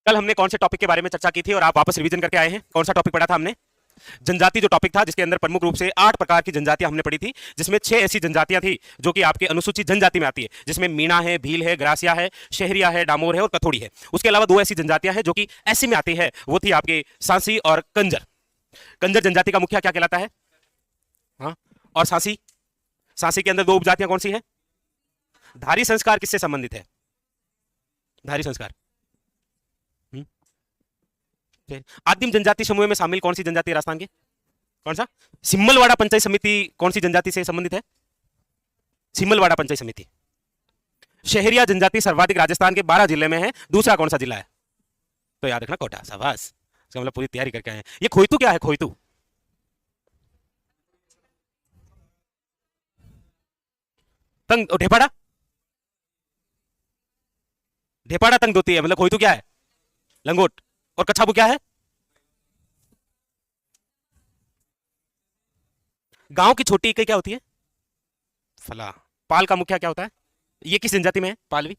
कल हमने कौन से टॉपिक के बारे में चर्चा की थी और आप वापस रिवीजन करके आए हैं? कौन सा टॉपिक पढ़ा था हमने? जनजाति जो टॉपिक था, जिसके अंदर प्रमुख रूप से 8 प्रकार की जनजातियां हमने पढ़ी थी, जिसमें 6 ऐसी जनजातियां थी जो कि आपके अनुसूचित जनजाति में आती है, जिसमें मीणा है, भील है, ग्रासिया है, शहरिया है, डामोर है और कथोड़ी है। उसके अलावा 2 ऐसी जनजातियां हैं जो कि ऐसी में आती है, वो थी आपके सांसी और कंजर। कंजर जनजाति का मुखिया क्या कहलाता है? हाँ, और सांसी, सांसी के अंदर 2 उपजातियां कौन सी है? धारी संस्कार किससे संबंधित है? धारी संस्कार। आदिम जनजाति समूह में शामिल कौन सी जनजाति है राजस्थान की? कौन सा? सिम्मलवाड़ा पंचायत समिति कौन सी जनजाति से संबंधित है? सिम्मलवाड़ा पंचायत समिति। शहरिया जनजाति सर्वाधिक राजस्थान के 12 जिले में है, दूसरा कौन सा जिला है? तो याद रखना कोटा। शाबाश, इसका मतलब पूरी तैयारी करके आए हैं। ये खोइतू क्या है? खोइतू तंग, ढेपाड़ा, ढेपाड़ा तंग होती है, मतलब खोइतू क्या है? लंगोट। और कछाबू क्या है? गांव की छोटी इकाई क्या होती है? फला। पाल का मुखिया क्या होता है? ये किस जनजाति में है? पालवी।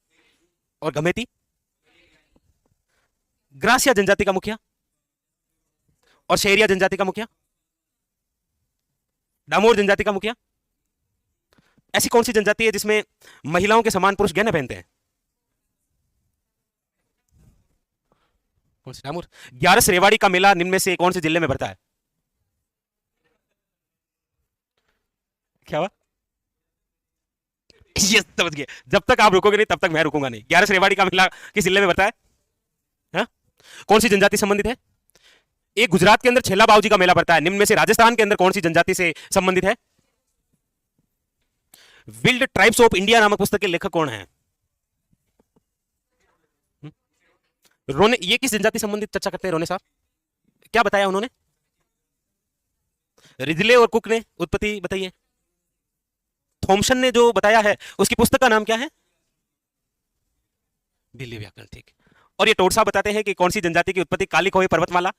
और गमेती? ग्रासिया जनजाति का मुखिया। और शहरिया जनजाति का मुखिया? डामोर जनजाति का मुखिया। ऐसी कौन सी जनजाति है जिसमें महिलाओं के समान पुरुष गहने पहनते हैं? कौन सी? डामोर। 11 रेवाड़ी का मेला निम्न में से कौन से जिले में भरता है? क्या हुआ? ये समझ गए। जब तक आप रुकोगे नहीं तब तक मैं रुकूंगा नहीं। 11 रेवाड़ी का मेला किस जिले में भरता है? हा? कौन सी जनजाति संबंधित है? एक गुजरात के अंदर छेला बावजी का मेला भरता है, निम्न में से राजस्थान के अंदर कौन सी जनजाति से संबंधित है? विल्ड ट्राइब्स ऑफ इंडिया नामक पुस्तक के लेखक कौन है? रोने। ये किस जनजाति संबंधित चर्चा करते हैं रोने साहब? क्या बताया उन्होंने? रिजले और कुक ने उत्पत्ति बताई है। थॉमसन ने जो बताया है उसकी पुस्तक का नाम क्या है? बिल्ली व्याकरण। ठीक। और ये टोड साहब बताते हैं कि कौन सी जनजाति की उत्पत्ति काली खोए पर्वतमाला।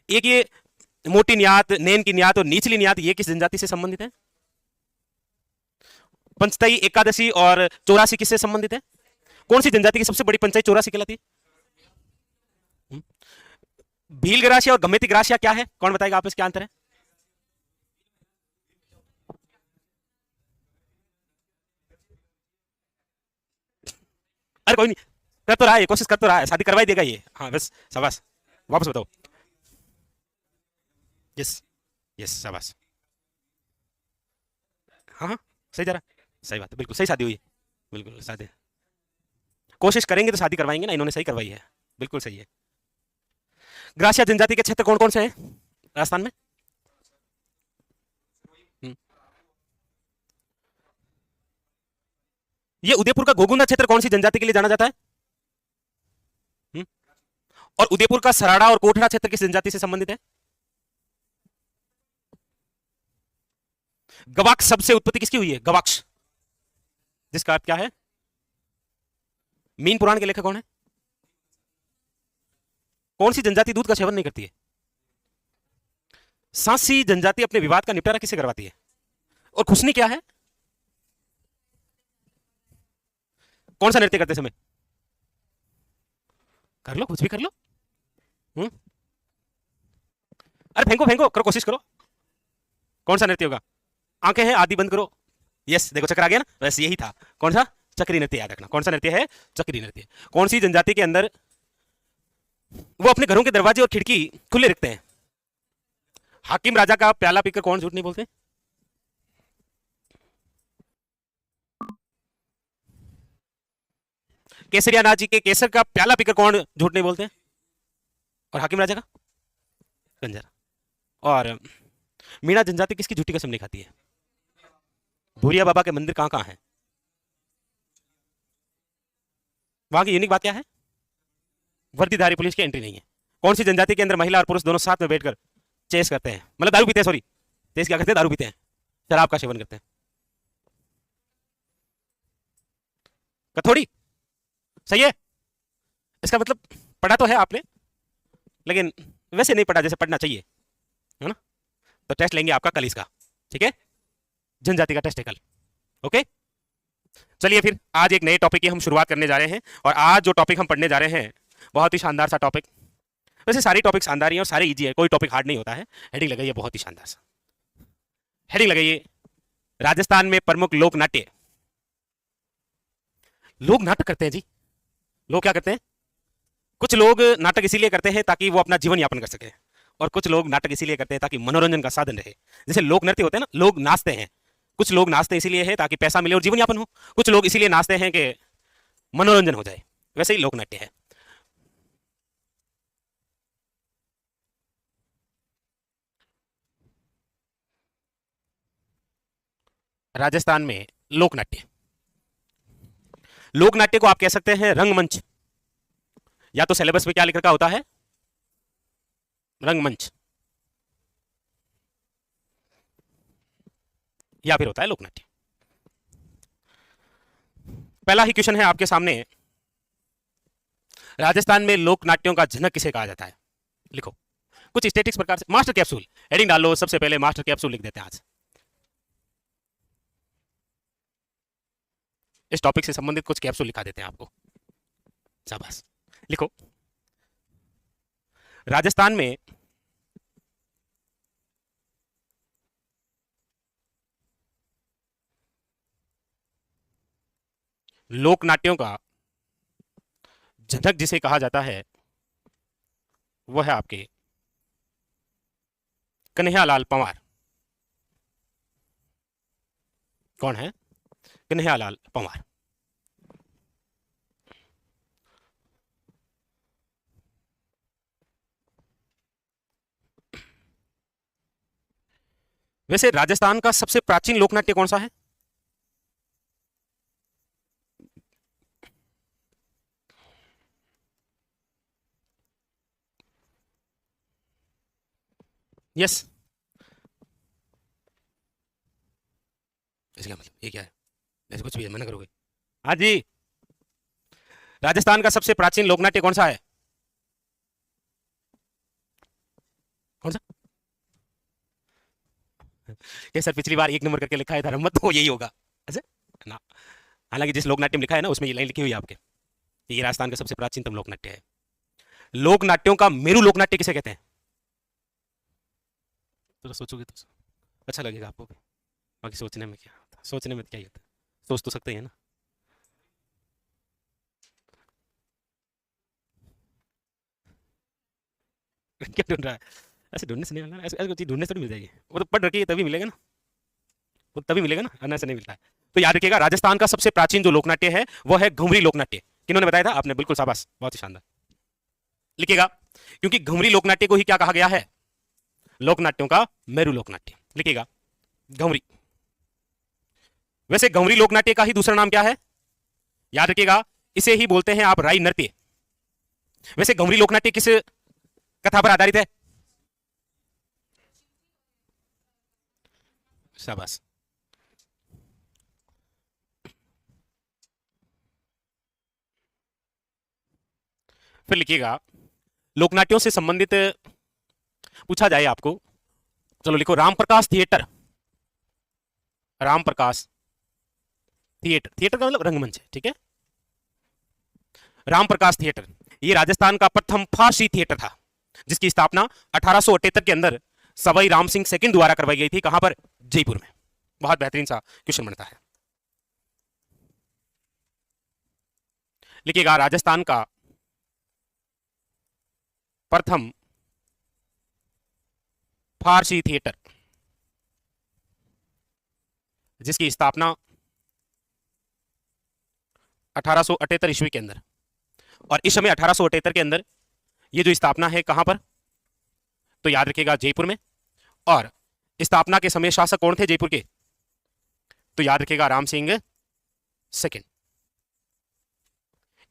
एक ये मोटी न्यात, नैन की न्यात और निचली न्यात, ये किस जनजाति से संबंधित है? पंचतई, एकादशी और 84 किससे संबंधित है? कौन सी जनजाति की सबसे बड़ी पंचायत 84 कहलाती है? भील ग्रासिया और गमेती ग्रासिया क्या है? कौन बताएगा आपस क्या अंतर है? अरे कोई नहीं, कर तो रहा है, कोशिश कर तो रहा है, शादी करवाई देगा ये। हाँ बस, शाबाश। वापस बताओ। यस, यस, शाबाश। हाँ हाँ, सही जा रहा है। सही बात है, बिल्कुल सही शादी हुई है। बिल्कुल शादी कोशिश करेंगे तो शादी करवाएंगे ना, इन्होंने सही करवाई है। बिल्कुल सही है। ग्रासिया जनजाति के क्षेत्र कौन कौन से हैं राजस्थान में? ये उदयपुर का गोगुंदा क्षेत्र कौन सी जनजाति के लिए जाना जाता है? और उदयपुर का सराड़ा और कोठड़ा क्षेत्र किस जनजाति से संबंधित है? गवाक्ष शब्द से उत्पत्ति किसकी हुई है? गवाक्ष, जिसका अर्थ क्या है? मीन पुराण के लेखक कौन है? कौन सी जनजाति दूध का सेवन नहीं करती है? सांसी जनजाति अपने विवाद का निपटारा किससे करवाती है? और खुशनी क्या है? कौन सा नृत्य करते समय? कर लो, कुछ भी कर लो। अरे फेंको फेंको, करो, कोशिश करो। कौन सा नृत्य होगा? आंखें हैं, आदि बंद करो। यस, देखो चक्र आ गया ना, बस यही था। कौन सा? चक्री नृत्य। याद रखना कौन सा नृत्य है? चक्री नृत्य। कौन सी जनजाति के अंदर वो अपने घरों के दरवाजे और खिड़की खुले रखते हैं? हाकिम राजा का प्याला पीकर कौन झूठ नहीं बोलते? केसरिया नाथ जी के केसर का प्याला पीकर कौन झूठ नहीं बोलते? और हाकिम राजा का? कंजर। और मीणा जनजाति किसकी झूठी कसम नहीं खाती है? भूरिया बाबा के मंदिर कहां कहां है? वहां की यूनिक बात क्या है? वर्दीधारी पुलिस की एंट्री नहीं है। कौन सी जनजाति के अंदर महिला और पुरुष दोनों साथ में बैठकर चेस करते हैं, मतलब दारू पीते हैं? सॉरी, चेस क्या करते हैं? दारू पीते हैं, शराब का सेवन करते हैं। कथोड़ी। सही है। इसका मतलब पढ़ा तो है आपने, लेकिन वैसे नहीं पढ़ा जैसे पढ़ना चाहिए, है ना? तो टेस्ट लेंगे आपका कल इसका, ठीक है? जनजाति का टेस्ट है कल। ओके, चलिए फिर आज एक नए टॉपिक की हम शुरुआत करने जा रहे हैं, और आज जो टॉपिक हम पढ़ने जा रहे हैं बहुत ही शानदार सा टॉपिक। वैसे सारे टॉपिक शानदार ही हैं और सारे इजी है, कोई टॉपिक हार्ड नहीं होता है। हेडिंग लगाइए बहुत ही शानदार सा, हेडिंग लगाइए राजस्थान में प्रमुख लोक नाट्य। लोग नाटक करते हैं जी। लोग क्या करते हैं? कुछ लोग नाटक इसीलिए करते हैं ताकि वो अपना जीवन यापन कर सके, और कुछ लोग नाटक इसीलिए करते हैं ताकि मनोरंजन का साधन रहे। जैसे लोक नृत्य होते हैं ना, लोग नाचते हैं। कुछ लोग नाचते इसीलिए है ताकि पैसा मिले और जीवन यापन हो, कुछ लोग इसीलिए नाचते हैं कि मनोरंजन हो जाए। वैसे ही लोक नाट्य है। राजस्थान में लोक नाट्य, लोक नाट्य को आप कह सकते हैं रंगमंच, या तो सिलेबस में क्या लिख रखा होता है रंगमंच, या फिर होता है लोकनाट्य। पहला ही क्वेश्चन है आपके सामने, राजस्थान में लोक नाट्यों का जनक किसे कहा जाता है? लिखो कुछ स्टेटिक्स प्रकार से। मास्टर कैप्सूल हेडिंग डालो, सबसे पहले मास्टर कैप्सूल लिख देते हैं आज। इस टॉपिक से संबंधित कुछ कैप्सूल लिखा देते हैं आपको। शाबाश, लिखो राजस्थान में लोक नाट्यों का जनक जिसे कहा जाता है वह है आपके कन्हैयालाल पंवार। कौन है? कन्हैयालाल पंवार। वैसे राजस्थान का सबसे प्राचीन लोकनाट्य कौन सा है? यस, इसका मतलब ये क्या है? ऐसे कुछ भी है, मना करोगे? हाँ जी, राजस्थान का सबसे प्राचीन लोकनाट्य कौन सा है? कौन सा? ये सर पिछली बार एक नंबर करके लिखा है धर्मत, तो यही होगा ऐसे ना। हालांकि जिस लोकनाट्य में लिखा है ना उसमें ये लाइन लिखी हुई है आपके, ये राजस्थान का सबसे प्राचीनतम लोकनाट्य है। लोकनाट्यों का मेरू लोकनाट्य किसे कहते हैं? तो सोचोगे तो अच्छा लगेगा आपको भी। बाकी सोचने में क्या होता है, सोचने में क्या ही होता है, सोच तो सकते ही है ना। क्या ढूंढ रहा है? ऐसे ढूंढने से नहीं मिलना, ऐसे कोई चीज ढूंढने से नहीं मिल जाएगी, वो तो पढ़ रखी है तभी मिलेगा ना, वो तभी मिलेगा ना, अन्ना से नहीं मिलता है। तो याद रखिएगा राजस्थान का सबसे प्राचीन जो लोकनाट्य है वो है घुमरी लोकनाट्य। किन्होंने बताया था? आपने, बिल्कुल शाबाश, बहुत ही शानदार। लिखिएगा, क्योंकि घुमरी लोकनाट्य को ही क्या कहा गया है? लोकनाट्यों का मेरू लोकनाट्य। लिखिएगा घुमरी। वैसे घुमरी लोकनाट्य का ही दूसरा नाम क्या है? याद रखिएगा, इसे ही बोलते हैं आप राई नृत्य। वैसे घुमरी लोकनाट्य किस कथा पर आधारित है? शाबाश। फिर लिखिएगा, लोकनाट्यों से संबंधित पूछा जाए आपको, चलो लिखो Ramprakash theatre. Ramprakash theatre, theatre का मतलब रंगमंच है, ठीक है। रामप्रकाश थिएटर ये राजस्थान का प्रथम फारसी थिएटर था, जिसकी स्थापना 1878 के अंदर सवाई राम सिंह सेकंड द्वारा करवाई गई थी। कहां पर? जयपुर में। बहुत बेहतरीन सा क्वेश्चन बनता है। लिखिएगा राजस्थान का प्रथम फारसी थिएटर जिसकी स्थापना 1878 ईस्वी के अंदर, और इस समय 1878 के अंदर ये जो स्थापना है कहां पर? तो याद रखिएगा जयपुर में। और स्थापना के समय शासक कौन थे जयपुर के? तो याद रखिएगा राम सिंह सेकंड।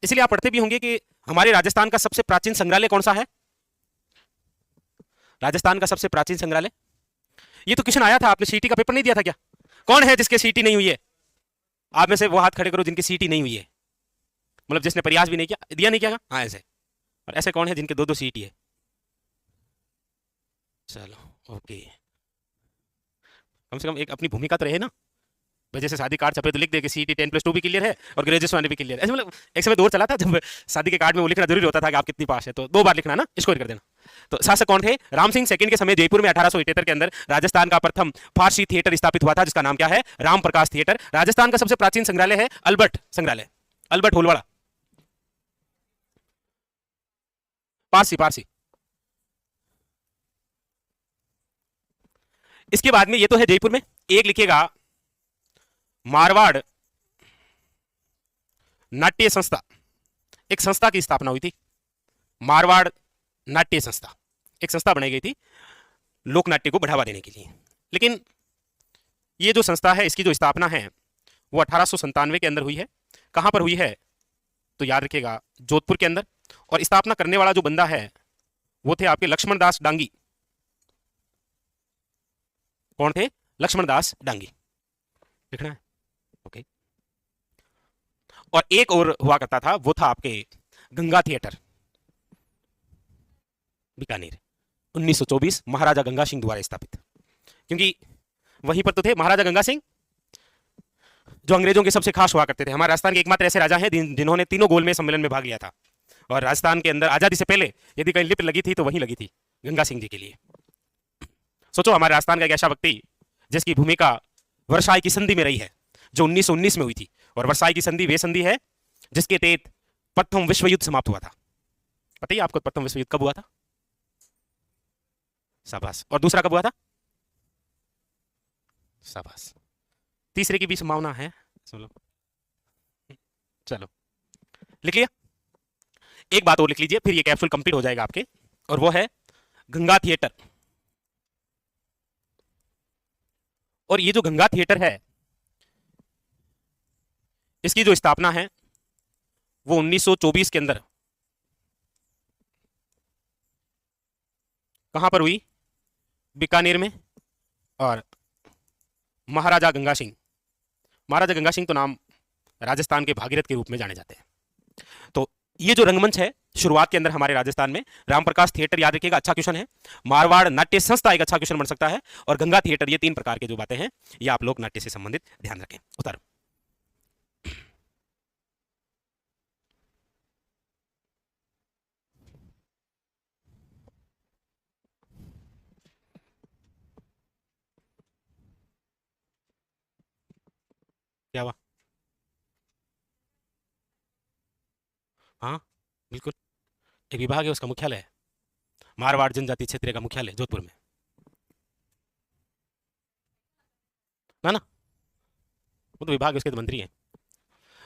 इसलिए आप पढ़ते भी होंगे कि हमारे राजस्थान का सबसे प्राचीन संग्रहालय कौन सा है? राजस्थान का सबसे प्राचीन संग्रहालय, ये तो क्वेश्चन आया था, आपने सीटी का पेपर नहीं दिया था क्या? कौन है जिसके सीटी नहीं हुई है? आप में से वो हाथ खड़े करो जिनकी सीटी नहीं हुई है, मतलब जिसने प्रयास भी नहीं किया, दिया नहीं किया। हाँ ऐसे, और ऐसे कौन है जिनके दो दो सीटी है? चलो ओके, कम से कम एक अपनी भूमिका तो रहे ना। वजह से शादी कार्ड छपे तो लिख दे कि सीटी 10+2 भी क्लियर है और ग्रेजुएशन वाले भी क्लियर है। ऐसे मतलब एक समय दौर चला था जब शादी के कार्ड में वो लिखना जरूरी होता था कि आप कितनी पास है, तो 2 बार लिखना ना, इसको कर देना। तो शासक कौन थे? राम सिंह सेकंड के समय जयपुर में 1878 के अंदर राजस्थान का प्रथम फारसी थिएटर स्थापित हुआ था, जिसका नाम क्या है? राम प्रकाश थिएटर। राजस्थान का सबसे प्राचीन संग्रहालय है अल्बर्ट संग्रहालय, अल्बर्ट होलवाड़ा, पारसी पारसी। इसके बाद में ये तो है जयपुर में, एक लिखिएगा मारवाड़ नाट्य संस्था, एक संस्था की स्थापना हुई थी, मारवाड़ नाट्य संस्था, एक संस्था बनाई गई थी लोक नाट्य को बढ़ावा देने के लिए। लेकिन ये जो संस्था है, इसकी जो स्थापना है वो 1897 के अंदर हुई है। कहां पर हुई है? तो याद रखिएगा जोधपुर के अंदर। और स्थापना करने वाला जो बंदा है वो थे आपके लक्ष्मण दास डांगी। कौन थे? लक्ष्मण दास डांगी, लिखना है, ओके। और एक और हुआ करता था, वो था आपके गंगा थिएटर, बीकानेर, 1924 महाराजा गंगा सिंह द्वारा स्थापित। क्योंकि वहीं पर तो थे महाराजा गंगा सिंह, जो अंग्रेजों के सबसे खास हुआ करते थे। हमारे राजस्थान के एकमात्र ऐसे राजा हैं जिन्होंने तीनों गोलमेज सम्मेलन में भाग लिया था। और राजस्थान के अंदर आजादी से पहले यदि कहीं लिपि लगी थी तो वहीं लगी थी, गंगा सिंह जी के लिए। सोचो, हमारे राजस्थान का एक ऐसा व्यक्ति जिसकी भूमिका वर्साई की संधि में रही है, जो 1919 में हुई थी। और वर्साई की संधि वे संधि है जिसके तहत प्रथम विश्व युद्ध समाप्त हुआ था। पता ही आपको प्रथम विश्व युद्ध कब हुआ था? शाबाश। और दूसरा कब हुआ था? शाबाश। तीसरे की भी संभावना है, चलो लिख लिया। एक बात और लिख लीजिए, फिर ये कैप्सूल कंप्लीट हो जाएगा आपके, और वो है गंगा थिएटर। और ये जो गंगा थिएटर है, इसकी जो स्थापना है वो 1924 के अंदर कहां पर हुई? बीकानेर में। और महाराजा गंगा सिंह, महाराजा गंगा सिंह तो नाम राजस्थान के भागीरथ के रूप में जाने जाते हैं। तो ये जो रंगमंच है शुरुआत के अंदर हमारे राजस्थान में, राम प्रकाश थिएटर याद रखिएगा, अच्छा क्वेश्चन है। मारवाड़ नाट्य संस्था एक अच्छा क्वेश्चन बन सकता है। और गंगा थिएटर, ये 3 प्रकार के जो बातें हैं ये आप लोग नाट्य से संबंधित ध्यान रखें। उतारो। क्या हुआ? हाँ बिल्कुल, एक विभाग है, उसका मुख्यालय है मारवाड़ जनजाति क्षेत्र का मुख्यालय जोधपुर में, ना वो तो विभाग है, उसके तो मंत्री हैं।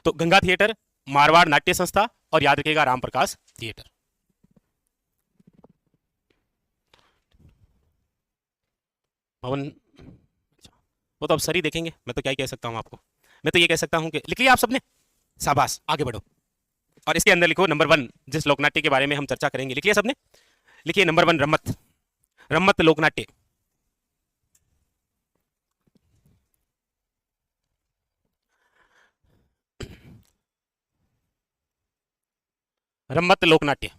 तो गंगा थिएटर, मारवाड़ नाट्य संस्था, और याद रखिएगा राम प्रकाश थिएटर। भवन, वो तो अब सर ही देखेंगे, मैं तो क्या ही कह सकता हूं आपको। मैं तो ये कह सकता हूं कि लिख लिया आप सबने, शाबाश, आगे बढ़ो। और इसके अंदर लिखो नंबर 1, जिस लोकनाट्य के बारे में हम चर्चा करेंगे, लिख लिया सबने? लिखिए नंबर 1 रम्मत, रम्मत लोकनाट्य। रम्मत लोकनाट्य,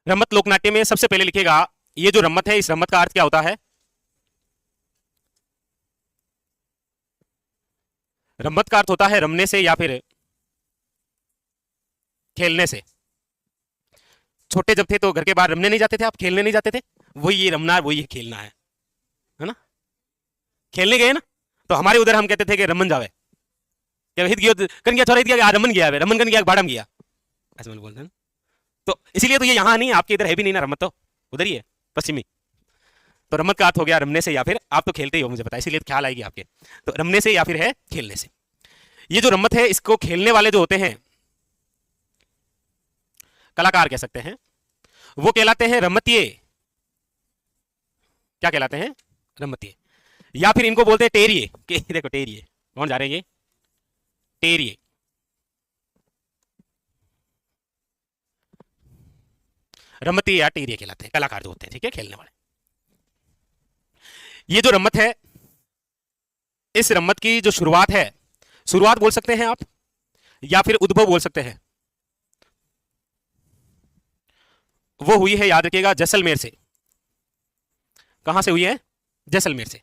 रम्मत लोकनाट्य में सबसे पहले लिखिएगा, ये जो रम्मत है, इस रम्मत का अर्थ क्या होता है? रम्मत का अर्थ होता है रमने से या फिर खेलने से। छोटे जब थे तो घर के बाहर रमने नहीं जाते थे आप, खेलने नहीं जाते थे, वही ये रमना है, वही ये खेलना है ना? खेलने गए ना, तो हमारे उधर हम कहते थे कि रमन जावे, क्या हित गया कन गया, छोरा हित गया, रमन गया, रमन कन गया, बाड़म गया, ऐसे मतलब बोलते हैं। तो इसीलिए तो ये यहाँ नहीं, आपके इधर है भी नहीं ना रमत, तो उधर ही है पश्चिमी। तो रमत का अर्थ हो गया रमने से या फिर, आप तो खेलते ही हो मुझे पता है, इसीलिए ख्याल आएगी आपके। तो रमने से या फिर है खेलने से। ये जो रम्मत है, इसको खेलने वाले जो होते हैं कलाकार कह सकते हैं, वो कहलाते हैं रम्मतिये। क्या कहलाते हैं? रम्मतिये। या फिर इनको बोलते हैं टेरिये, कि देखो टेरिये, कौन जा रहे हैं ये? टेरिये। रम्मतिये या टेरिये कहलाते हैं कलाकार जो होते हैं, ठीक है, खेलने वाले। ये जो रम्मत है, इस रम्मत की जो शुरुआत है, शुरुआत बोल सकते हैं आप या फिर उद्भव बोल सकते हैं। वो हुई है, याद रखिएगा, जैसलमेर से। कहां से हुई है? जैसलमेर से।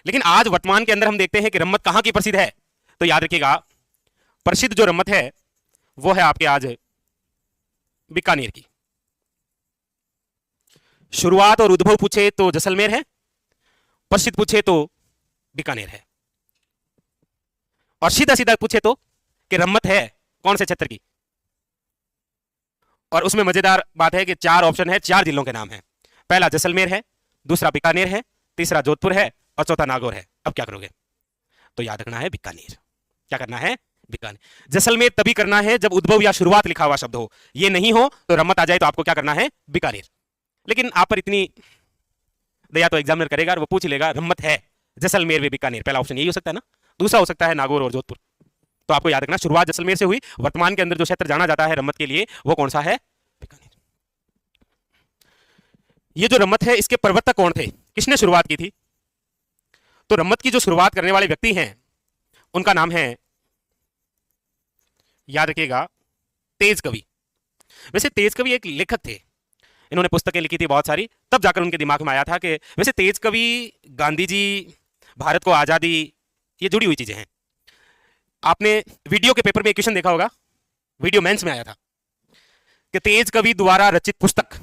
लेकिन आज वर्तमान के अंदर हम देखते हैं कि रम्मत कहां की प्रसिद्ध है, तो याद रखिएगा प्रसिद्ध जो रम्मत है वो है आपके आज बीकानेर की। शुरुआत और उद्भव पूछे तो जैसलमेर है, प्रसिद्ध पूछे तो बीकानेर है, और सीधा सीधा पूछे तो कि रम्मत है कौन से क्षेत्र की। और उसमें मजेदार बात है कि 4 ऑप्शन है, 4 जिलों के नाम है। पहला जैसलमेर है, दूसरा बीकानेर है, तीसरा जोधपुर है, और चौथा नागौर है। अब क्या करोगे? तो याद रखना है बीकानेर। क्या करना है? बीकानेर। जैसलमेर तभी करना है जब उद्भव या शुरुआत लिखा हुआ शब्द हो, ये नहीं हो तो रम्मत आ जाए तो आपको क्या करना है? बीकानेर। लेकिन आप पर इतनी दया तो एग्जामिनर करेगा और वो पूछ लेगा रम्मत है जैसलमेर व बीकानेर, पहला ऑप्शन यही हो सकता है ना, दूसरा हो सकता है नागौर और जोधपुर। तो आपको याद रखना शुरुआत जैसलमेर से हुई, वर्तमान के अंदर जो क्षेत्र जाना जाता है रम्मत के लिए वो कौन सा है? बीकानेर। ये जो रम्मत है इसके प्रवर्तक कौन थे, किसने शुरुआत की थी? तो रम्मत की जो शुरुआत करने वाले व्यक्ति हैं उनका नाम है, याद रखिएगा, तेज कवि। वैसे तेज कवि एक लेखक थे, इन्होंने पुस्तकें लिखी थी बहुत सारी, तब जाकर उनके दिमाग में आया था कि वैसे तेज कवि, गांधी जी, भारत को आजादी, ये जुड़ी हुई चीजें हैं। आपने वीडियो के पेपर में एक क्वेश्चन देखा होगा, वीडियो मेंस में आया था कि तेज कवि द्वारा रचित पुस्तक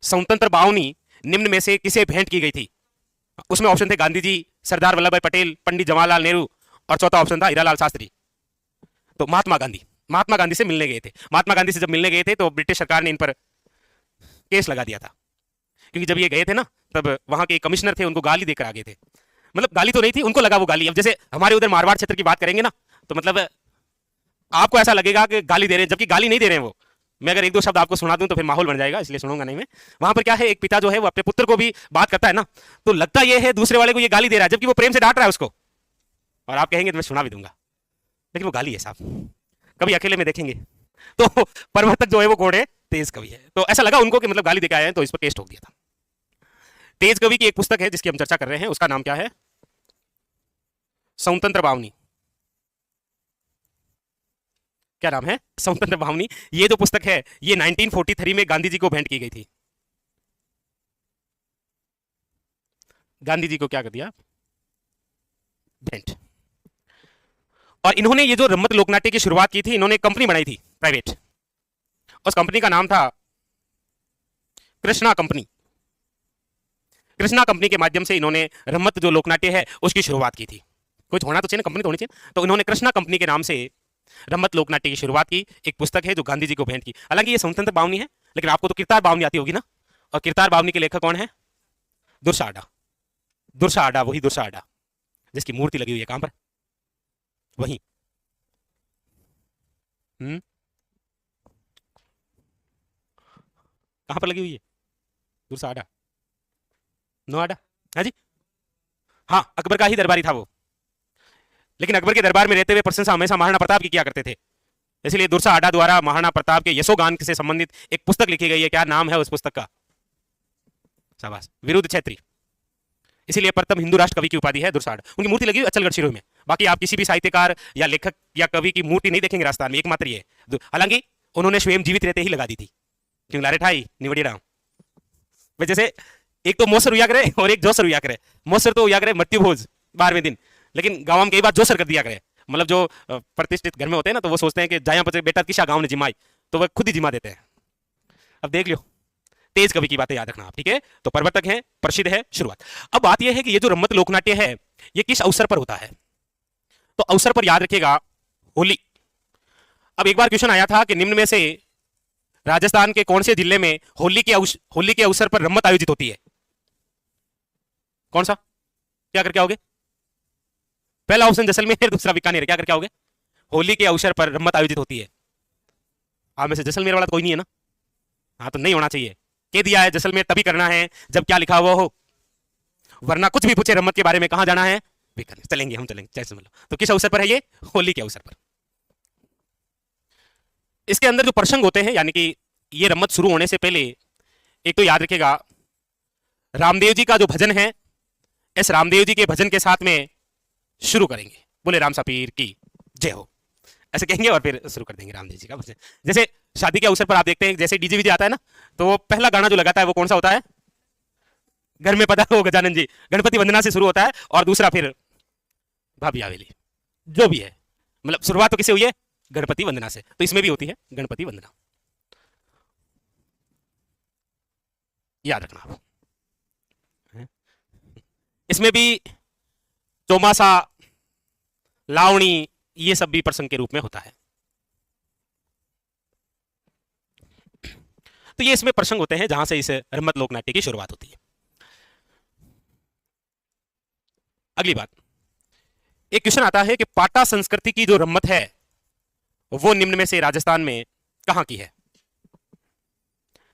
स्वतंत्र बावनी निम्न में से किसे भेंट की गई थी? उसमें ऑप्शन थे गांधी जी, सरदार वल्लभ भाई पटेल, पंडित जवाहरलाल नेहरू, और चौथा ऑप्शन था हीरालाल शास्त्री। तो महात्मा गांधी से मिलने गए थे। महात्मा गांधी से जब मिलने गए थे तो ब्रिटिश सरकार ने इन पर केस लगा दिया था, क्योंकि जब ये गए थे ना तब वहां के कमिश्नर थे, उनको गाली देकर आ गए थे। मतलब गाली तो नहीं थी, उनको लगा वो गाली। अब जैसे हमारे उधर मारवाड़ क्षेत्र की बात करेंगे ना तो मतलब आपको ऐसा लगेगा कि गाली दे रहे हैं, जबकि गाली नहीं दे रहे हैं वो। मैं अगर 1-2 शब्द आपको सुना दूं तो फिर माहौल बन जाएगा, इसलिए सुनूंगा नहीं मैं। वहां पर क्या है, एक पिता जो है वो अपने पुत्र को भी बात करता है ना, तो लगता ये है दूसरे वाले को ये गाली दे रहा है, जबकि वो प्रेम से डांट रहा है उसको। और आप कहेंगे तो मैं सुना भी दूंगा, लेकिन वो गाली है साहब। कभी अकेले में देखेंगे तो प्रवर्तक जो है वो कौन है? तेज कवि है। तो ऐसा लगा उनको कि मतलब गाली देके आए हैं, तो इस पर केस ठोक दिया था। तेज कवि की एक पुस्तक है जिसकी हम चर्चा कर रहे हैं, उसका नाम क्या है? स्वतंत्र बावनी। क्या नाम है? स्वतंत्र बावनी। ये जो पुस्तक है ये 1943 में गांधी जी को भेंट की गई थी। गांधी जी को क्या कर दिया? भेंट। और इन्होंने ये जो रम्मत लोकनाट्य की शुरुआत की थी, इन्होंने कंपनी बनाई थी प्राइवेट, उस कंपनी का नाम था कृष्णा कंपनी। कृष्णा कंपनी के माध्यम से इन्होंने रम्मत जो लोकनाट्य है उसकी शुरुआत की थी। कुछ होना तो चाहिए ना, कंपनी तो होनी चाहिए। तो इन्होंने कृष्णा कंपनी के नाम से रम्मत लोकनाट्य की शुरुआत की। एक पुस्तक है जो गांधी जी को भेंट की। हालांकि ये स्वतंत्र बावनी है, लेकिन आपको तो किरतार बावनी आती होगी ना, और किरतार बावनी के लेखक कौन है? दुर्सा आडा। दुर्सा आडा, वही दुर्सा आडा जिसकी मूर्ति लगी हुई है कहां पर? वहीं। कहां पर लगी हुई है? दुर्सा आडा, नोएडा। हाँ जी, हाँ, अकबर का ही दरबारी था वो। लेकिन अकबर के दरबार में रहते हुए प्रशंसा हमेशा महाराणा प्रताप की किया करते थे, इसलिए दुर्सा आडा द्वारा महाराणा प्रताप के यशोगान से संबंधित एक पुस्तक लिखी गई है। क्या नाम है उस पुस्तक का? शाबाश, विरुद्ध क्षेत्री। इसीलिए प्रथम हिंदू राष्ट्र कवि की उपाधि है दुर्सा आडा। उनकी मूर्ति लगी हुई अचलगढ़ शिरोई में। बाकी आप किसी भी साहित्यकार या लेखक या कवि की मूर्ति नहीं देखेंगे राजस्थान में, एकमात्र ये। हालांकि उन्होंने स्वयं जीवित रहते ही लगा दी थी, क्यों लारे ठाई निवड़ी राम। जैसे एक तो मोसर उया करे और एक जोसर उया करे। मोसर तो उया करे मृत्यु भोज 12वें दिन, लेकिन गांव में कई बार जोसर कर दिया करे। मतलब जो प्रतिष्ठित घर में होते हैं ना, तो वो सोचते हैं कि जाया पचे बेटा किसा गांव ने जिमाई, तो वह खुद ही जिमा देते हैं। अब देख लो, तेज कवि की बातें याद रखना आप, ठीक है? तो प्रवर्तक है, प्रसिद्ध है, शुरुआत। अब बात यह है कि ये जो रम्मत लोकनाट्य है ये किस अवसर पर होता है? तो अवसर पर याद रखिएगा होली। अब एक बार क्वेश्चन आया था कि निम्न में से राजस्थान के कौन से जिले में होली के अवसर पर रम्मत आयोजित होती है? कौन सा? क्या करके आओगे? पहला ऑप्शन जैसलमेर, दूसरा बीकानेर। क्या करके आओगे? होली के अवसर पर रम्मत आयोजित होती है। आप में से जैसलमेर वाला तो कोई नहीं है ना? हाँ, तो नहीं होना चाहिए। कह दिया है जैसलमेर तभी करना है जब क्या लिखा हुआ हो, वरना कुछ भी पूछे रम्मत के बारे में कहां जाना है? बीकानेर। चलेंगे, हम चलेंगे, जैसे मतलब। तो किस अवसर पर है ये? होली के अवसर पर। इसके अंदर जो प्रसंग होते हैं, यानी कि ये रम्मत शुरू होने से पहले एक तो याद रखिएगा रामदेव जी का जो भजन है, इस रामदेव जी के भजन के साथ में शुरू करेंगे। बोले राम सापीर की जय हो। ऐसे कहेंगे और फिर शुरू कर देंगे रामदेव जी का भजन। जैसे शादी के अवसर पर आप देखते हैं जैसे डीजे वीजे आता है ना, तो वो पहला गाना जो लगाता है वो कौन सा होता है? घर में पधारो गजानन जी, गणपति वंदना से शुरू होता है, और दूसरा फिर भाभी आवेली, जो भी है, मतलब शुरुआत तो किसे हुई है? गणपति वंदना से। तो इसमें भी होती है गणपति वंदना, याद रखना आप। इसमें भी चौमासा, लावणी, ये सब भी प्रसंग के रूप में होता है। तो ये इसमें प्रसंग होते हैं जहां से इस रम्मत लोकनाट्य की शुरुआत होती है। अगली बात, एक क्वेश्चन आता है कि पाटा संस्कृति की जो रम्मत है वो निम्न में से राजस्थान में कहां की है?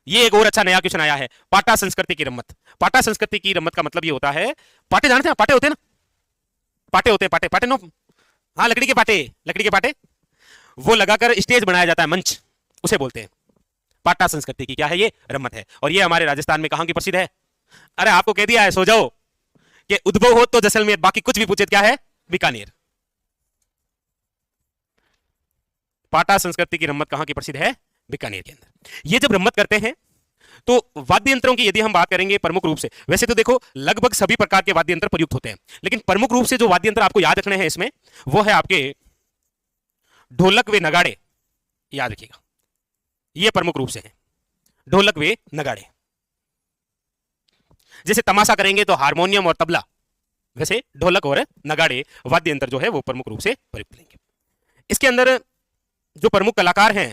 ये एक और अच्छा नया क्वेश्चन आया है, पाटा संस्कृति की रम्मत। पाटा संस्कृति की रम्मत का मतलब ये होता है, पाटे जानते हैं? पाटे होते हैं ना, पाटे होते हैं, पाटे पाटे नो, हाँ लकड़ी के पाटे, लकड़ी के पाटे, वो लगाकर स्टेज बनाया जाता है, मंच, उसे बोलते हैं। पाटा संस्कृति की क्या है? ये रम्मत है। और ये हमारे राजस्थान में कहां की प्रसिद्ध है? अरे आपको कह दिया है, सो जाओ, कि उद्भव हो तो जैसलमेर, बाकी कुछ भी पूछे क्या है? बीकानेर। पाटा संस्कृति की रम्मत कहां की प्रसिद्ध है? बीकानेर के अंदर। ये जब रम्मत करते हैं तो वाद्य यंत्रों की यदि हम बात करेंगे प्रमुख रूप से, वैसे तो देखो लगभग सभी प्रकार के वाद्य यंत्र प्रयुक्त होते हैं, लेकिन प्रमुख रूप से जो वाद्य यंत्र आपको याद रखने हैं इसमें, वो है आपके ढोलक व नगाड़े, याद रखिएगा, ये प्रमुख रूप से है, ढोलक व नगाड़े। जैसे तमाशा करेंगे तो हारमोनियम और तबला, वैसे ढोलक और नगाड़े वाद्य यंत्र जो है वो प्रमुख रूप से प्रयुक्त लेंगे। इसके अंदर जो प्रमुख कलाकार हैं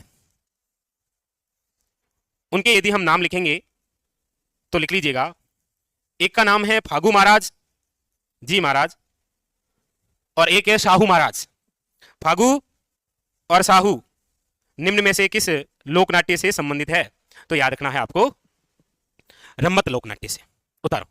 उनके यदि हम नाम लिखेंगे तो लिख लीजिएगा, एक का नाम है फागू महाराज जी महाराज, और एक है साहू महाराज। फागू और साहू निम्न में से किस लोकनाट्य से संबंधित है? तो याद रखना है आपको, रम्मत लोकनाट्य से। उतारो।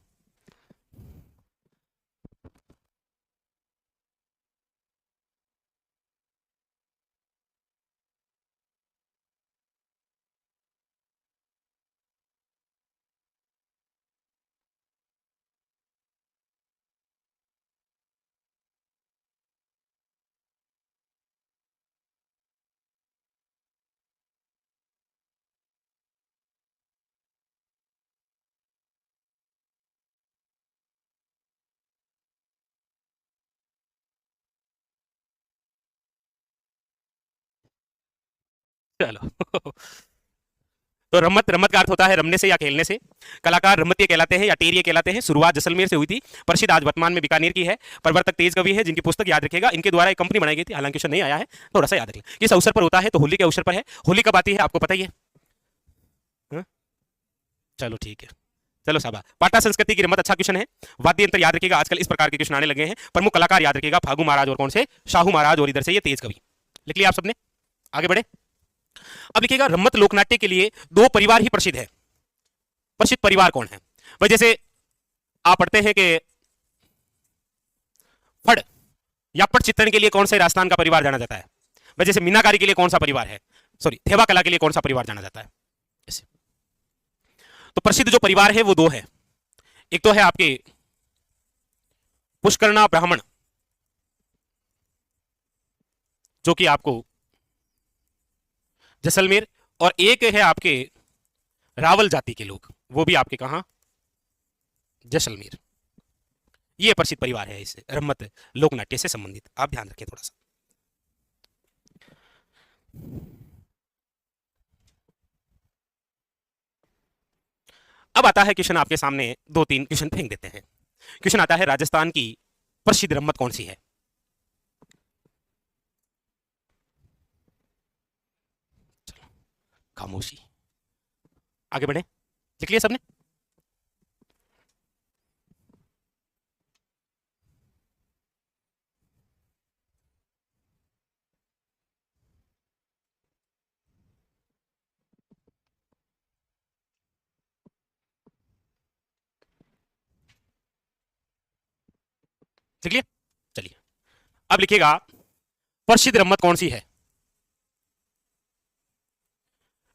चलो तो रम्मत, रम्मत का अर्थ होता है रमने से या खेलने से। कलाकार रम्मतिये कहलाते हैं या टेरिये कहलाते हैं। शुरुआत जैसलमेर से हुई थी, प्रसिद्ध आज वर्तमान में बीकानेर की है। प्रवर्तक तेज कवि है, जिनकी पुस्तक याद रखेगा, इनके द्वारा एक कंपनी बनाई गई थी, हालांकि क्वेश्चन नहीं आया है, थोड़ा सा याद रखें। किस अवसर पर होता है? तो होली के अवसर पर है। होली कब आती है आपको पता ही है? हाँ? चलो ठीक है, चलो शाबाश। पाटा संस्कृति की रम्मत, अच्छा क्वेश्चन है। वाद्य यंत्र याद रखिएगा, आजकल इस प्रकार के क्वेश्चन आने लगे हैं। प्रमुख कलाकार याद रखिएगा, फागू महाराज और कौन से? शाहू महाराज, और इधर से ये तेज कवि। लिख लिया आप सबने? आगे बढ़े। अब लिखिएगा, रम्मत लोकनाट्य के लिए दो परिवार ही प्रसिद्ध है। प्रसिद्ध परिवार कौन है भाई? जैसे आप पढ़ते हैं कि फड़ या पट चित्रण के लिए कौन से राजस्थान का परिवार जाना जाता है भाई? जैसे मीनाकारी के लिए कौन सा परिवार है, सॉरी थेवा कला के लिए कौन सा परिवार जाना जाता है? ऐसे तो प्रसिद्ध जो परिवार है वो दो है। एक तो है आपके पुष्करणा ब्राह्मण, जो कि आपको जैसलमेर, और एक है आपके रावल जाति के लोग, वो भी आपके कहां? जैसलमेर। ये प्रसिद्ध परिवार है इस रम्मत लोकनाट्य से संबंधित, आप ध्यान रखें थोड़ा सा। अब आता है क्वेश्चन आपके सामने, दो तीन क्वेश्चन फेंक देते हैं। क्वेश्चन आता है, राजस्थान की प्रसिद्ध रम्मत कौन सी है? चलो खामोशी, आगे बढ़े। लिख लिया सबने? लिख लिया? चलिए अब लिखिएगा, प्रसिद्ध रम्मत कौन सी है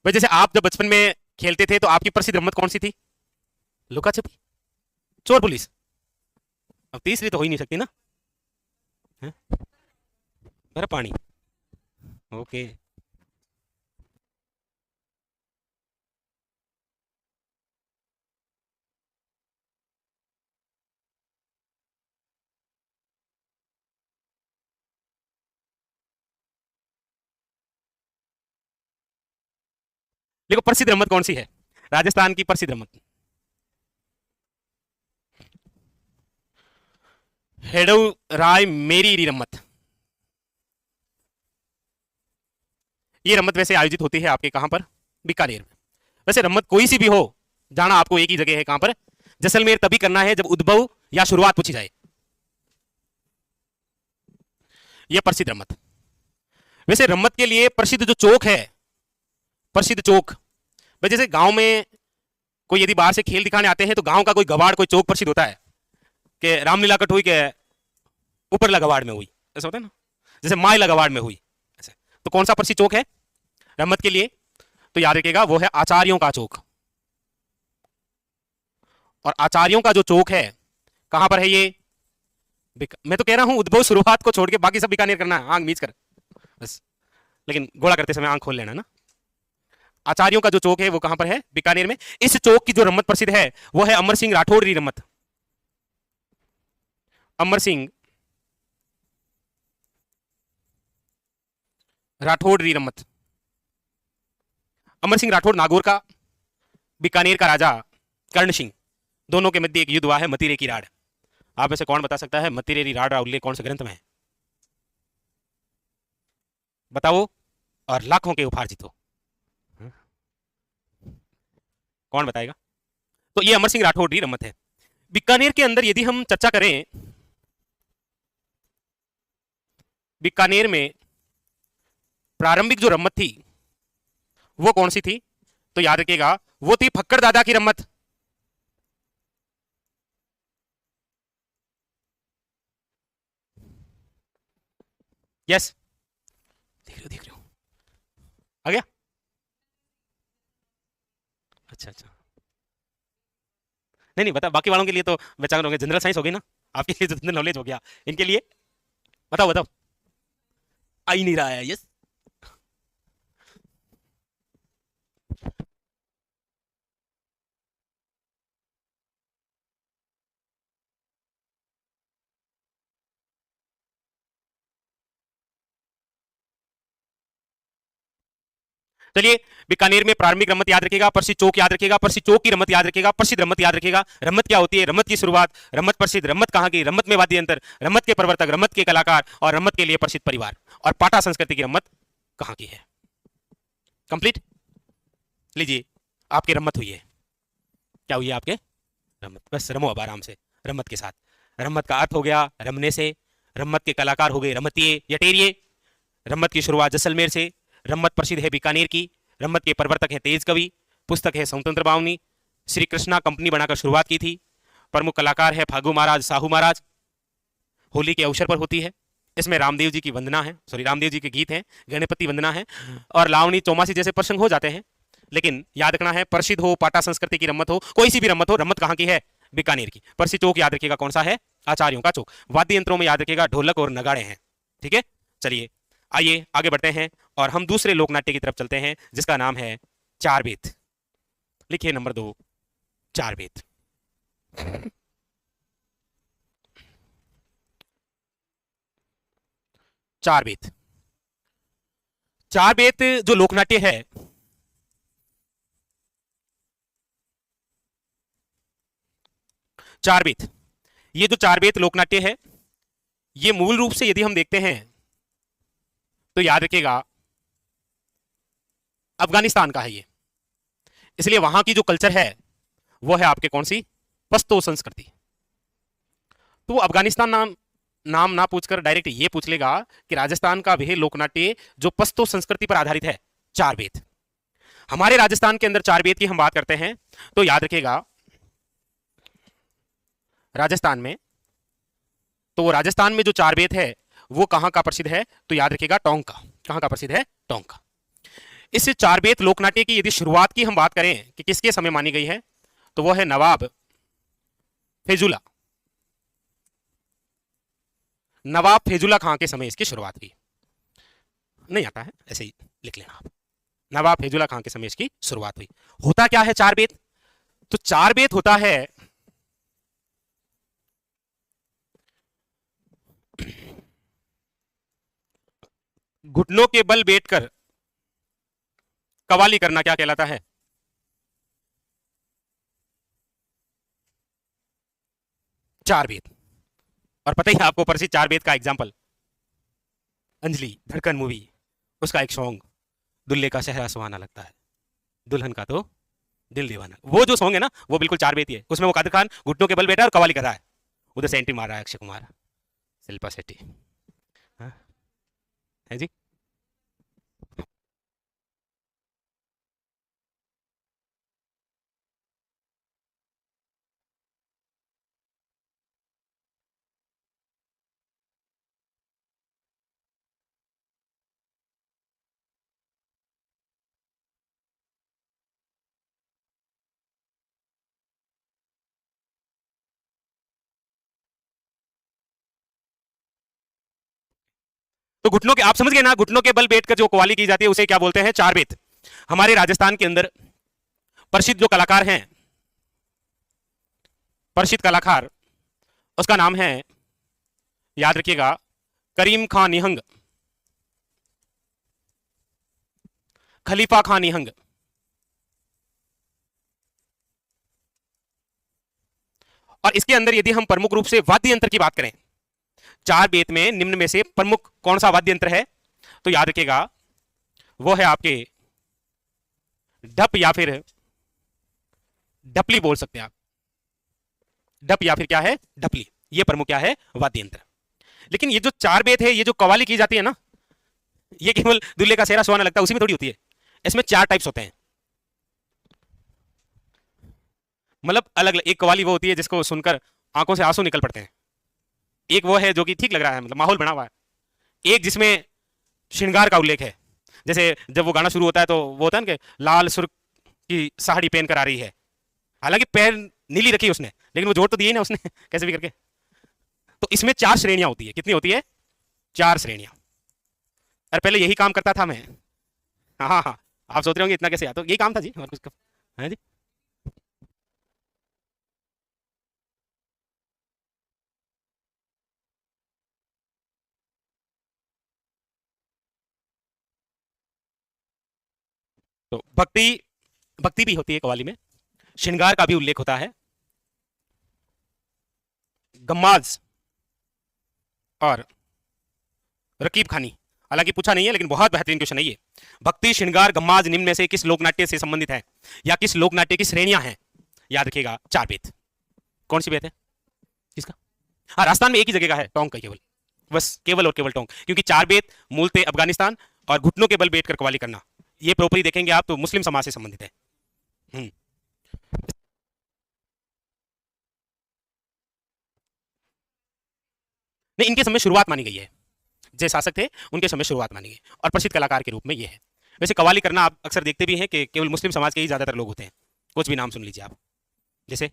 भाई? जैसे आप जब बचपन में खेलते थे तो आपकी प्रसिद्ध रम्मत कौन सी थी? लुका छिपी, चोर पुलिस। अब तीसरी तो हो ही नहीं सकती ना, है? मेरा पानी। ओके। देखो प्रसिद्ध रमत कौन सी है, राजस्थान की प्रसिद्ध रमत, हेडऊ राय मेरी रमत। ये रमत वैसे आयोजित होती है आपके कहां पर, बीकानेर में। वैसे रमत कोई सी भी हो, जाना आपको एक ही जगह है, कहां पर, जैसलमेर। तभी करना है जब उद्भव या शुरुआत पूछी जाए। यह प्रसिद्ध रमत। वैसे रमत के लिए प्रसिद्ध जो चौक है, प्रसिद्ध चौक, भाई जैसे गांव में कोई यदि बाहर से खेल दिखाने आते हैं तो गांव का कोई गवाड़, कोई चौक प्रसिद्ध होता है कि रामलीला कट हुई के ऊपर लगवाड़ में हुई, ऐसा होता है ना, जैसे माई लगवाड़ में हुई ऐसे। तो कौन सा प्रसिद्ध चौक है रमत के लिए, तो याद रखिएगा वो है आचार्यों का चौक। और आचार्यों का जो चौक है कहां पर है ये, मैं तो कह रहा हूं उद्भव शुरुआत को छोड़ के बाकी सब बीकानेर करना है, आंख मीच कर बस, लेकिन गोला करते समय आंख खोल लेना ना। आचार्यों का जो चौक है वो कहां पर है, बीकानेर में। इस चौक की जो रमत प्रसिद्ध है वो है अमर सिंह राठौड़ री रमत। अमर सिंह राठौड़ री रमत। अमर सिंह राठौड़ नागौर का, बीकानेर का राजा कर्ण सिंह, दोनों के मध्य एक युद्ध हुआ है मतीरे की राड। आप में से कौन बता सकता है मतीरे की राड का उल्लेख कौन से ग्रंथ में है, बताओ, और लाखों के उपहार जीतो। कौन बताएगा। तो ये अमर सिंह राठौड़ की रमत है। बीकानेर के अंदर यदि हम चर्चा करें, बीकानेर में प्रारंभिक जो रमत थी वो कौन सी थी, तो याद रखिएगा वो थी फक्कड़ दादा की रमत। यस, देख रहे हो आ गया। अच्छा अच्छा, नहीं नहीं बता, बाकी वालों के लिए तो बेचारे होंगे, जनरल साइंस हो गई ना, आपके लिए जनरल नॉलेज हो गया, इनके लिए बताओ बताओ। आ ही नहीं रहा है, यस। चलिए, बीकानेर में प्रारंभिक रमत याद रखिएगा, प्रसिद्ध चौक याद रखिएगा, प्रसिद्ध चौक की रमत याद रखिएगा, प्रसिद्ध रमत याद रखिएगा। रमत क्या होती है, रमत की शुरुआत, रमत प्रसिद्ध, रमत कहां की, रमत में वाद्य यंत्र, रमत के प्रवर्तक, रमत के कलाकार और रमत के लिए प्रसिद्ध परिवार। और पाटा संस्कृति की रमत कहां की है। कंप्लीट। लीजिए, आपकी रमत हुई है, क्या हुई है आपके, रमत। बस रमो अब आराम से रमत के साथ। रमत का अर्थ हो गया रमने से, रमत के कलाकार हो गए रमतिये यटेरिये, रमत की शुरुआत जैसलमेर से, रमत प्रसिद्ध है बीकानेर की, रमत के प्रवर्तक हैं तेज कवि, पुस्तक है स्वतंत्र बावनी, श्री कृष्णा कंपनी बनाकर शुरुआत की थी, प्रमुख कलाकार है फागू महाराज, साहू महाराज, होली के अवसर पर होती है। इसमें रामदेव जी की वंदना है, सॉरी रामदेव जी के गीत हैं, गणपति वंदना है और लावणी चौमासी जैसे प्रसंग हो जाते हैं। लेकिन याद रखना है प्रसिद्ध हो, पाटा संस्कृति की रमत हो, कोई सी भी रमत हो, रमत कहां की है, बीकानेर की। प्रसिद्ध चौक याद रखिएगा कौन सा है, आचार्यों का चौक। वाद्य यंत्रों में याद रखिएगा ढोलक और नगाड़े हैं, ठीक है। चलिए आइए आगे बढ़ते हैं और हम दूसरे लोकनाट्य की तरफ चलते हैं जिसका नाम है चार बेत। लिखिए नंबर 2, चार बेत। चार बेत, चार बेत जो लोकनाट्य है, चार बेत, ये जो चार बेत लोकनाट्य है, ये मूल रूप से यदि हम देखते हैं तो याद रखिएगा अफगानिस्तान का है ये। इसलिए वहां की जो कल्चर है वो है आपके कौन सी, पश्तो संस्कृति। तो वो अफगानिस्तान नाम नाम ना पूछकर डायरेक्ट ये पूछ लेगा कि राजस्थान का वह लोकनाट्य जो पश्तो संस्कृति पर आधारित है, चार बेत। हमारे राजस्थान के अंदर चार बेत की हम बात करते हैं तो याद रखिएगा राजस्थान में, तो राजस्थान में जो चार बेत है वो कहां का प्रसिद्ध है, तो याद रखिएगा टोंक का। कहां का प्रसिद्ध है, टोंक का। इस चार बेत लोकनाट्य की यदि शुरुआत की हम बात करें कि किसके समय मानी गई है, तो वो है नवाब फैजुला। नवाब फैजुला खां के समय इसकी शुरुआत हुई। नहीं आता है, ऐसे ही लिख लेना आप। नवाब फैजुल्ला खान के समय इसकी शुरुआत हुई। होता क्या है चार बेत? तो चार बेत होता है घुटनों के बल बैठकर कवाली करना, क्या कहलाता है? चार बेत। और पता ही है आपको प्रसिद्ध चार बेत का एग्जाम्पल, अंजलि धड़कन मूवी, उसका एक सॉन्ग, दुल्हे का चेहरा सुहाना लगता है, दुल्हन का तो दिल दीवाना। वो जो सॉन्ग है ना, वो बिल्कुल चार बेत ही है। उसमें वो कादिर खान घुटनों के बल बैठा है और कवाली कर रहा है, उधर से एंट्री मार रहा है अक्षय कुमार, शिल्पा शेट्टी। हाँ, है जी। तो घुटनों के, आप समझ गए ना, घुटनों के बल बैठकर जो कवाली की जाती है उसे क्या बोलते हैं? चार बेत। हमारे राजस्थान के अंदर प्रसिद्ध जो कलाकार हैं, प्रसिद्ध कलाकार, उसका नाम है, याद रखिएगा, करीम खान निहंग, खलीफा खान निहंग। और इसके अंदर यदि हम प्रमुख रूप से वाद्य यंत्र की बात करें, चार बेत में निम्न में से प्रमुख कौन सा वाद्य यंत्र है? तो याद रखिएगा, वो है आपके ढप या फिर ढपली बोल सकते हैं आप। ढप या फिर क्या है? ढपली। ये प्रमुख क्या है? वाद्य यंत्र। लेकिन ये जो चार बेत है, ये जो कवाली की जाती है ना, ये केवल दूल्हे का सेहरा सुहाना लगता है उसी में थोड़ी होती है। इसमें चार टाइप्स होते हैं, मतलब अलग अलग। एक कवाली वो होती है जिसको सुनकर आंखों से आंसू निकल पड़ते हैं, एक वो है जो कि ठीक लग रहा है, मतलब माहौल बना हुआ है, एक जिसमें श्रृंगार का उल्लेख है। जैसे जब वो गाना शुरू होता है तो वो होता है ना कि लाल सुर्ख की साड़ी पहन कर आ रही है, हालांकि पैर नीली रखी उसने, लेकिन वो जोड़ तो दिए ना उसने कैसे भी करके। तो इसमें चार श्रेणियां होती है। कितनी होती है? चार श्रेणियां। अरे पहले यही काम करता था मैं। हाँ हाँ हाँ, आप सोच रहे होंगे इतना कैसे आता, तो यही काम था जी, और कुछ है जी। तो भक्ति, भक्ति भी होती है कवाली में, श्रृंगार का भी उल्लेख होता है, गम्माज और रकीब खानी। हालांकि पूछा नहीं है, लेकिन बहुत बेहतरीन क्वेश्चन है ये। भक्ति, श्रृंगार, गम्माज निम्न में से किस लोकनाट्य से संबंधित है, या किस लोकनाट्य की श्रेणियां हैं? याद रखिएगा, चार बेत। कौन सी बेत है? किसका? हाँ, राजस्थान में एक ही जगह का है, टोंक का, केवल, बस केवल और केवल टोंक। क्योंकि चार बेत मूलतः अफगानिस्तान और घुटनों के बल बैठ कर कवाली करना, ये प्रॉपर्टी देखेंगे आप तो मुस्लिम समाज से संबंधित है। हम्म। नहीं, इनके समय शुरुआत मानी गई है, जय शासक थे उनके समय शुरुआत मानी गई, और प्रसिद्ध कलाकार के रूप में ये है। वैसे कवाली करना आप अक्सर देखते भी हैं कि केवल मुस्लिम समाज के ही ज्यादातर लोग होते हैं। कुछ भी नाम सुन लीजिए आप, जैसे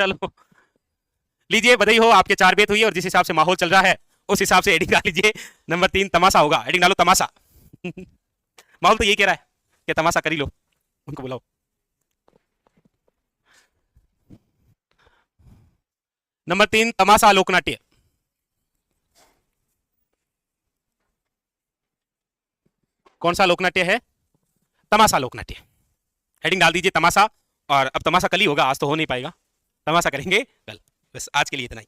चलो, लीजिए बधाई हो, आपके चार बेत हुई, और जिस हिसाब से माहौल चल रहा है उस हिसाब से एडिंग डाल लीजिए। नंबर 3 तमाशा होगा, एडिंग डालो तमाशा। माहौल तो यही कह रहा है कि तमाशा कर ही लो, उनको बुलाओ। नंबर 3 तमाशा लोकनाट्य। कौन सा लोकनाट्य है? तमाशा लोकनाट्य। हेडिंग डाल दीजिए तमाशा। और अब तमाशा कल ही होगा, आज तो हो नहीं पाएगा। तमाशा करेंगे कल। बस आज के लिए इतना ही।